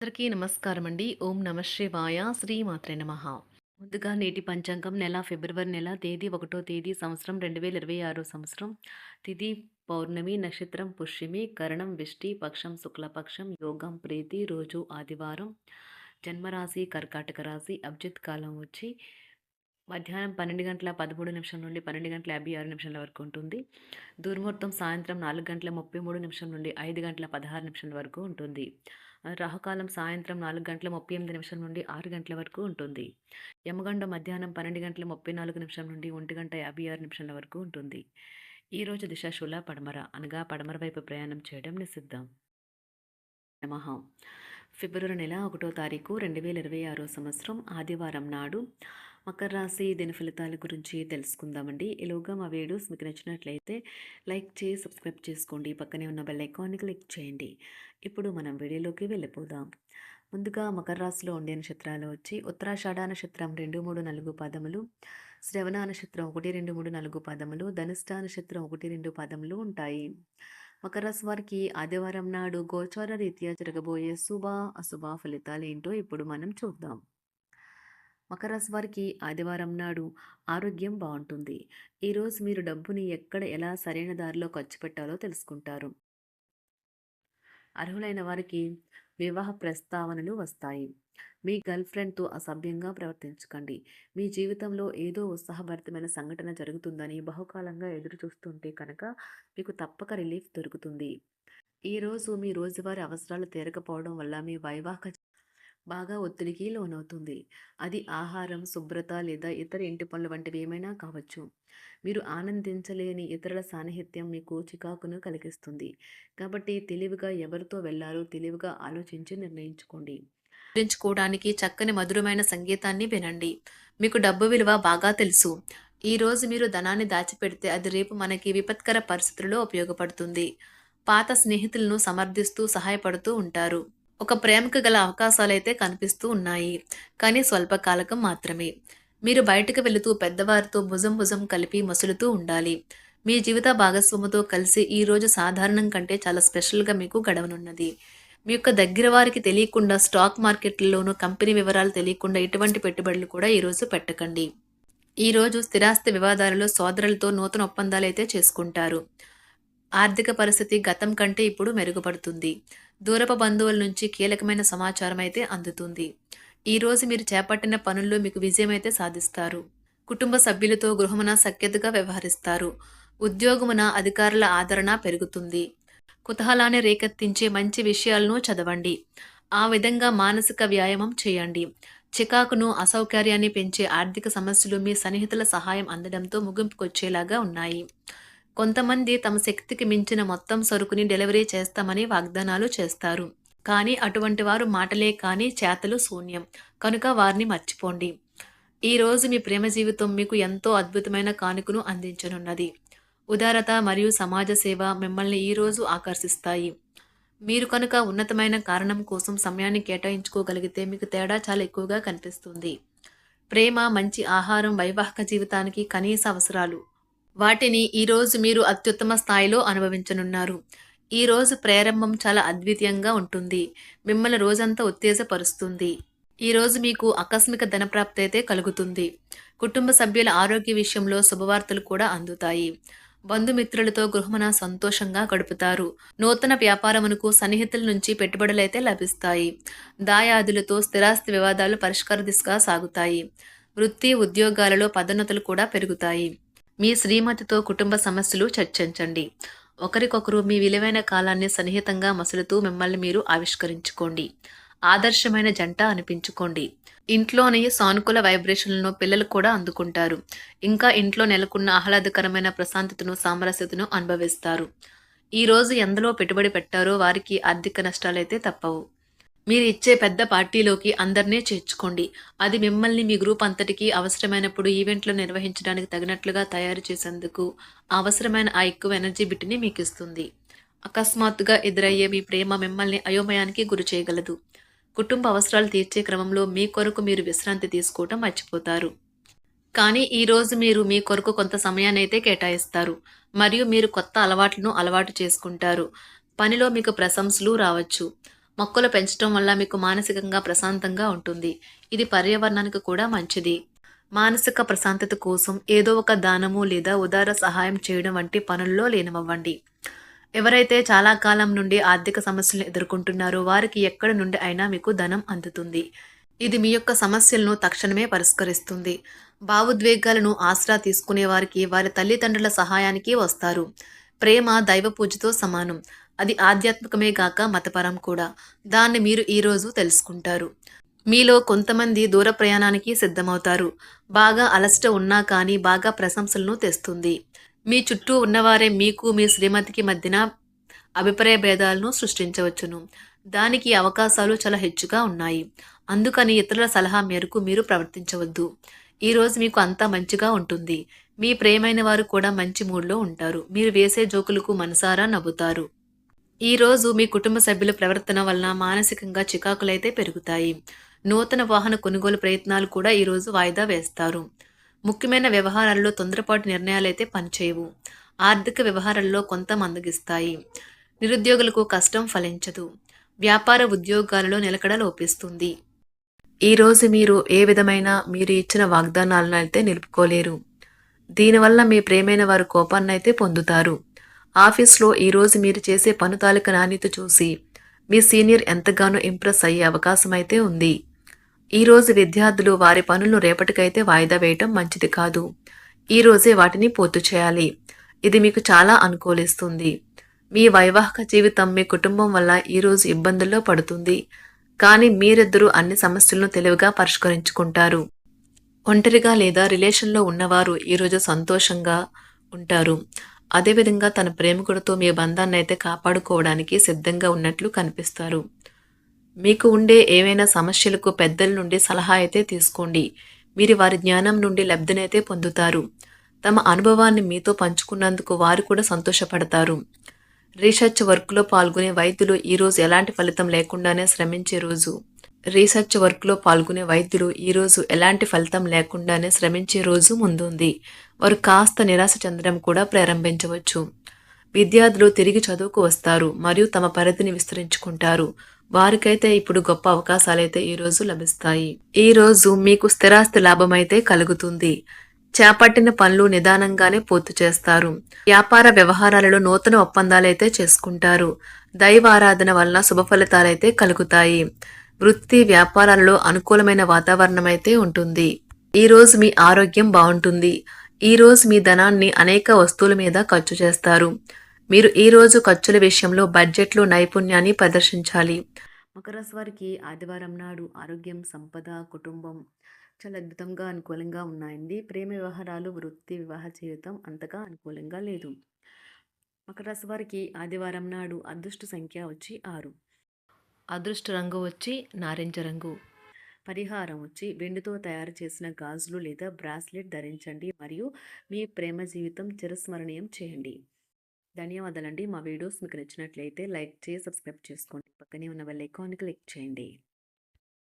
అందరికీ నమస్కారం అండి. ఓం నమ శివాయ. శ్రీమాత్రే నమః. ముందుగా నేటి పంచాంగం ఫిబ్రవరి నెల తేదీ 1వ తేదీ సంవత్సరం 2026 సంవత్సరం. తిథి పౌర్ణమి, నక్షత్రం పుష్యమి, కరణం విష్టి, పక్షం శుక్లపక్షం, యోగం ప్రీతి, రోజు ఆదివారం, జన్మరాశి కర్కాటక రాశి, అభిజిత్ కాలం వచ్చి మధ్యాహ్నం 12:13 నుండి 12:56 వరకు ఉంటుంది. దుర్ముహూర్తం సాయంత్రం 4:33 నుండి 5:16 వరకు ఉంటుంది. రాహుకాలం సాయంత్రం 4:38 నుండి 6 గంటల వరకు ఉంటుంది. యమగండం మధ్యాహ్నం 12:34 నుండి 1:56 వరకు ఉంటుంది. ఈరోజు దిశ శూల పడమర అనగా పడమర వైపు ప్రయాణం చేయడం నిషిద్ధం. నమః. ఫిబ్రవరి నెల 1వ తారీఖు 2026 సంవత్సరం ఆదివారం నాడు మకర రాశి దిన ఫలితాల గురించి తెలుసుకుందామండి. ఈలోగా మా వీడియోస్ మీకు నచ్చినట్లయితే లైక్ చేసి సబ్స్క్రైబ్ చేసుకోండి. పక్కనే ఉన్న బెల్ ఐకాన్ని క్లిక్ చేయండి. ఇప్పుడు మనం వీడియోలోకి వెళ్ళిపోదాం. ముందుగా మకర రాశిలో ఉండే నక్షత్రాలు వచ్చి ఉత్తరాషాఢ నక్షత్రం 2, 3, 4 పదములు, శ్రవణ నక్షత్రం 1, 2, 3, 4 పదములు, ధనిష్ట నక్షత్రం 1, 2 పదములు ఉంటాయి. మకర రాశి వారికి ఆదివారం నాడు గోచార రీత్యా జరగబోయే శుభ అశుభ ఫలితాలు ఏంటో ఇప్పుడు మనం చూద్దాం. మకర రాశి వారికి ఆదివారం నాడు ఆరోగ్యం బాగుంటుంది. ఈరోజు మీరు డబ్బుని ఎక్కడ ఎలా సరైన దారిలో ఖర్చు పెట్టాలో తెలుసుకుంటారు. అర్హులైన వారికి వివాహ ప్రస్తావనలు వస్తాయి. మీ గర్ల్ ఫ్రెండ్తో అసభ్యంగా ప్రవర్తించకండి. మీ జీవితంలో ఏదో ఉత్సాహభరితమైన సంఘటన జరుగుతుందని బహుకాలంగా ఎదురు చూస్తుంటే కనుక మీకు తప్పక రిలీఫ్ దొరుకుతుంది. ఈరోజు మీ రోజువారీ అవసరాలు తీరకపోవడం వల్ల మీ వైవాహిక బాగా ఒత్తిడికి లోనవుతుంది. అది ఆహారం, శుభ్రత లేదా ఇతర ఇంటి పనులు వంటివి ఏమైనా కావచ్చు. మీరు ఆనందించలేని ఇతరుల సాన్నిహిత్యం మీకు చికాకును కలిగిస్తుంది. కాబట్టి తెలివిగా ఎవరితో వెళ్లాలో తెలివిగా ఆలోచించి నిర్ణయించుకోండి. గుర్తుంచుకోవడానికి చక్కని మధురమైన సంగీతాన్ని వినండి. మీకు డబ్బు విలువ బాగా తెలుసు. ఈ రోజు మీరు ధనాన్ని దాచిపెడితే అది రేపు మనకి విపత్కర పరిస్థితుల్లో ఉపయోగపడుతుంది. పాత స్నేహితులను సమర్థిస్తూ సహాయపడుతూ ఉంటారు. ఒక ప్రేమకు గల అవకాశాలైతే కనిపిస్తూ ఉన్నాయి. కానీ స్వల్పకాలకం మాత్రమే. మీరు బయటకు వెళుతూ పెద్దవారితో భుజం భుజం కలిపి మసులుతూ ఉండాలి. మీ జీవిత భాగస్వామితో కలిసి ఈ రోజు సాధారణం కంటే చాలా స్పెషల్గా మీకు గడవనున్నది. మీ యొక్క దగ్గర వారికి తెలియకుండా స్టాక్ మార్కెట్లలోనూ కంపెనీ వివరాలు తెలియకుండా ఎటువంటి పెట్టుబడులు కూడా ఈరోజు పెట్టకండి. ఈరోజు స్థిరాస్తి వివాదాలలో సోదరులతో నూతన ఒప్పందాలు అయితే చేసుకుంటారు. ఆర్థిక పరిస్థితి గతం కంటే ఇప్పుడు మెరుగుపడుతుంది. దూరపు బంధువుల నుంచి కీలకమైన సమాచారం అయితే అందుతుంది. ఈరోజు మీరు చేపట్టిన పనుల్లో మీకు విజయం అయితే సాధిస్తారు. కుటుంబ సభ్యులతో గృహమున సఖ్యతగా వ్యవహరిస్తారు. ఉద్యోగమున అధికారుల ఆదరణ పెరుగుతుంది. కుతూహలాన్ని రేకెత్తించే మంచి విషయాలను చదవండి. ఆ విధంగా మానసిక వ్యాయామం చేయండి. చికాకును, అసౌకర్యాన్ని పెంచే ఆర్థిక సమస్యలు మీ సన్నిహితుల సహాయం అందడంతో ముగింపుకొచ్చేలాగా ఉన్నాయి. కొంతమంది తమ శక్తికి మించిన మొత్తం సరుకుని డెలివరీ చేస్తామని వాగ్దానాలు చేస్తారు. కానీ అటువంటి వారు మాటలే కానీ చేతలు శూన్యం. కనుక వారిని మర్చిపోండి. ఈ రోజు మీ ప్రేమ జీవితం మీకు ఎంతో అద్భుతమైన కానుకను అందించనున్నది. ఉదారత మరియు సమాజ సేవ మిమ్మల్ని ఈ రోజు ఆకర్షిస్తాయి. మీరు కనుక ఉన్నతమైన కారణం కోసం సమయాన్ని కేటాయించుకోగలిగితే మీకు తేడా చాలా ఎక్కువగా కనిపిస్తుంది. ప్రేమ, మంచి ఆహారం వైవాహిక జీవితానికి కనీస అవసరాలు. వాటిని ఈరోజు మీరు అత్యుత్తమ స్థాయిలో అనుభవించనున్నారు. ఈ రోజు ప్రారంభం చాలా అద్వితీయంగా ఉంటుంది. మిమ్మల్ని రోజంతా ఉత్తేజపరుస్తుంది. ఈ రోజు మీకు ఆకస్మిక ధనప్రాప్తి అయితే కలుగుతుంది. కుటుంబ సభ్యుల ఆరోగ్య విషయంలో శుభవార్తలు కూడా అందుతాయి. బంధుమిత్రులతో గృహమున సంతోషంగా గడుపుతారు. నూతన వ్యాపారమునకు సన్నిహితుల నుంచి పెట్టుబడులైతే లభిస్తాయి. దాయాదులతో స్థిరాస్తి వివాదాలు పరిష్కార దిశగా సాగుతాయి. వృత్తి, ఉద్యోగాలలో పదోన్నతులు కూడా పెరుగుతాయి. మీ శ్రీమతితో కుటుంబ సమస్యలు చర్చించండి. ఒకరికొకరు మీ విలువైన కాలాన్ని సన్నిహితంగా మసులుతూ మిమ్మల్ని మీరు ఆవిష్కరించుకోండి. ఆదర్శమైన జంట అనిపించుకోండి. ఇంట్లోని సానుకూల వైబ్రేషన్లను పిల్లలు కూడా అందుకుంటారు. ఇంకా ఇంట్లో నెలకొన్న ఆహ్లాదకరమైన ప్రశాంతతను, సామరస్యతను అనుభవిస్తారు. ఈ రోజు ఎందులో పెట్టుబడి పెట్టారో వారికి ఆర్థిక నష్టాలైతే తప్పవు. మీరు ఇచ్చే పెద్ద పార్టీలోకి అందరినీ చేర్చుకోండి. అది మిమ్మల్ని మీ గ్రూప్ అంతటికి అవసరమైనప్పుడు ఈవెంట్లు నిర్వహించడానికి తగినట్లుగా తయారు చేసేందుకు అవసరమైన ఆ ఎక్కువ ఎనర్జీ బిట్ని మీకు ఇస్తుంది. అకస్మాత్తుగా ఎదురయ్యే మీ ప్రేమ మిమ్మల్ని అయోమయానికి గురి చేయగలదు. కుటుంబ అవసరాలు తీర్చే క్రమంలో మీ కొరకు మీరు విశ్రాంతి తీసుకోవటం మర్చిపోతారు. కానీ ఈ రోజు మీరు మీ కొరకు కొంత సమయాన్ని అయితే కేటాయిస్తారు. మరియు మీరు కొత్త అలవాట్లను అలవాటు చేసుకుంటారు. పనిలో మీకు ప్రశంసలు రావచ్చు. మొక్కలు పెంచడం వల్ల మీకు మానసికంగా ప్రశాంతంగా ఉంటుంది. ఇది పర్యావరణానికి కూడా మంచిది. మానసిక ప్రశాంతత కోసం ఏదో ఒక దానము లేదా ఉదార సహాయం చేయడం వంటి పనుల్లో లీనమవ్వండి. ఎవరైతే చాలా కాలం నుండి ఆర్థిక సమస్యలను ఎదుర్కొంటున్నారో వారికి ఎక్కడి నుండి అయినా మీకు ధనం అందుతుంది. ఇది మీ యొక్క సమస్యలను తక్షణమే పరిష్కరిస్తుంది. భావోద్వేగాలను ఆసరా తీసుకునే వారికి వారి తల్లిదండ్రుల సహాయానికి వస్తారు. ప్రేమ దైవ పూజతో సమానం. అది ఆధ్యాత్మికమే గాక మతపరం కూడా. దాన్ని మీరు ఈరోజు తెలుసుకుంటారు. మీలో కొంతమంది దూర ప్రయాణానికి సిద్ధమవుతారు. బాగా అలసట ఉన్నా కానీ బాగా ప్రశంసలను తెస్తుంది. మీ చుట్టూ ఉన్నవారే మీకు మీ శ్రీమతికి మధ్యన అభిప్రాయ భేదాలను సృష్టించవచ్చును. దానికి అవకాశాలు చాలా హెచ్చుగా ఉన్నాయి. అందుకని ఇతరుల సలహా మేరకు మీరు ప్రవర్తించవద్దు. ఈరోజు మీకు అంతా మంచిగా ఉంటుంది. మీ ప్రియమైన వారు కూడా మంచి మూడ్లో ఉంటారు. మీరు వేసే జోకులకు మనసారా నవ్వుతారు. ఈరోజు మీ కుటుంబ సభ్యుల ప్రవర్తన వలన మానసికంగా చికాకులైతే పెరుగుతాయి. నూతన వాహన కొనుగోలు ప్రయత్నాలు కూడా ఈరోజు వాయిదా వేస్తారు. ముఖ్యమైన వ్యవహారాల్లో తొందరపాటు నిర్ణయాలైతే పనిచేయవు. ఆర్థిక వ్యవహారాల్లో కొంత మందగిస్తాయి. నిరుద్యోగులకు కష్టం ఫలించదు. వ్యాపార ఉద్యోగాలలో నిలకడ లోపిస్తుంది. ఈరోజు మీరు ఏ విధమైన మీరు ఇచ్చిన వాగ్దానాలను అయితే నిలుపుకోలేరు. దీనివల్ల మీ ప్రేమైన వారు కోపాన్నైతే పొందుతారు. ఆఫీస్లో ఈరోజు మీరు చేసే పను తాలూకా నాణ్యత చూసి మీ సీనియర్ ఎంతగానో ఇంప్రెస్ అయ్యే అవకాశం అయితే ఉంది. ఈరోజు విద్యార్థులు వారి పనులను రేపటికైతే వాయిదా వేయటం మంచిది కాదు. ఈరోజే వాటిని పూర్తి చేయాలి. ఇది మీకు చాలా అనుకూలిస్తుంది. మీ వైవాహిక జీవితం మీ కుటుంబం వల్ల ఈరోజు ఇబ్బందుల్లో పడుతుంది. కానీ మీరిద్దరూ అన్ని సమస్యలను తెలివిగా పరిష్కరించుకుంటారు. ఒంటరిగా లేదా రిలేషన్లో ఉన్నవారు ఈరోజు సంతోషంగా ఉంటారు. అదేవిధంగా తన ప్రేమికుడితో మీ బంధాన్ని అయితే కాపాడుకోవడానికి సిద్ధంగా ఉన్నట్లు కనిపిస్తారు. మీకు ఉండే ఏవైనా సమస్యలకు పెద్దల నుండి సలహా అయితే తీసుకోండి. మీరు వారి జ్ఞానం నుండి లబ్ధినైతే పొందుతారు. తమ అనుభవాన్ని మీతో పంచుకున్నందుకు వారు కూడా సంతోషపడతారు. రీసెర్చ్ వర్క్లో పాల్గొనే వైద్యులు ఈరోజు ఎలాంటి ఫలితం లేకుండానే శ్రమించే రోజు. రీసెర్చ్ వర్క్లో పాల్గొనే వైద్యులు ఈరోజు ఎలాంటి ఫలితం లేకుండానే శ్రమించే రోజు ముందుంది. వారు కాస్త నిరాశ చెందడం కూడా ప్రారంభించవచ్చు. విద్యార్థులు తిరిగి చదువుకు వస్తారు మరియు తమ పరిధిని విస్తరించుకుంటారు. వారికైతే ఇప్పుడు గొప్ప అవకాశాలైతే ఈరోజు లభిస్తాయి. ఈరోజు మీకు స్థిరాస్తి లాభమైతే కలుగుతుంది. చేపట్టిన పనులు నిదానంగానే పూర్తి చేస్తారు. వ్యాపార వ్యవహారాలలో నూతన ఒప్పందాలైతే చేసుకుంటారు. దైవ ఆరాధన వలన శుభ ఫలితాలైతే కలుగుతాయి. వృత్తి వ్యాపారాలలో అనుకూలమైన వాతావరణం అయితే ఉంటుంది. ఈరోజు మీ ఆరోగ్యం బాగుంటుంది. ఈరోజు మీ ధనాన్ని అనేక వస్తువుల మీద ఖర్చు చేస్తారు. మీరు ఈరోజు ఖర్చుల విషయంలో బడ్జెట్లో నైపుణ్యాన్ని ప్రదర్శించాలి. మకర రాశి వారికి ఆదివారం నాడు ఆరోగ్యం, సంపద, కుటుంబం చాలా అద్భుతంగా అనుకూలంగా ఉన్నాయండి. ప్రేమ వ్యవహారాలు, వృత్తి, వివాహ జీవితం అంతగా అనుకూలంగా లేదు. మకర రాశి వారికి ఆదివారం నాడు అదృష్ట సంఖ్య వచ్చి 6. అదృష్ట రంగు వచ్చి నారింజ రంగు. పరిహారం వచ్చి వెండితో తయారు చేసిన గాజులు లేదా బ్రాస్లెట్ ధరించండి మరియు మీ ప్రేమ జీవితం చిరస్మరణీయం చేయండి. ధన్యవాదాలండి. మా వీడియోస్ మీకు నచ్చినట్లయితే లైక్ చేసి సబ్స్క్రైబ్ చేసుకోండి. పక్కనే ఉన్న బెల్ ఐకాన్ని క్లిక్ చేయండి.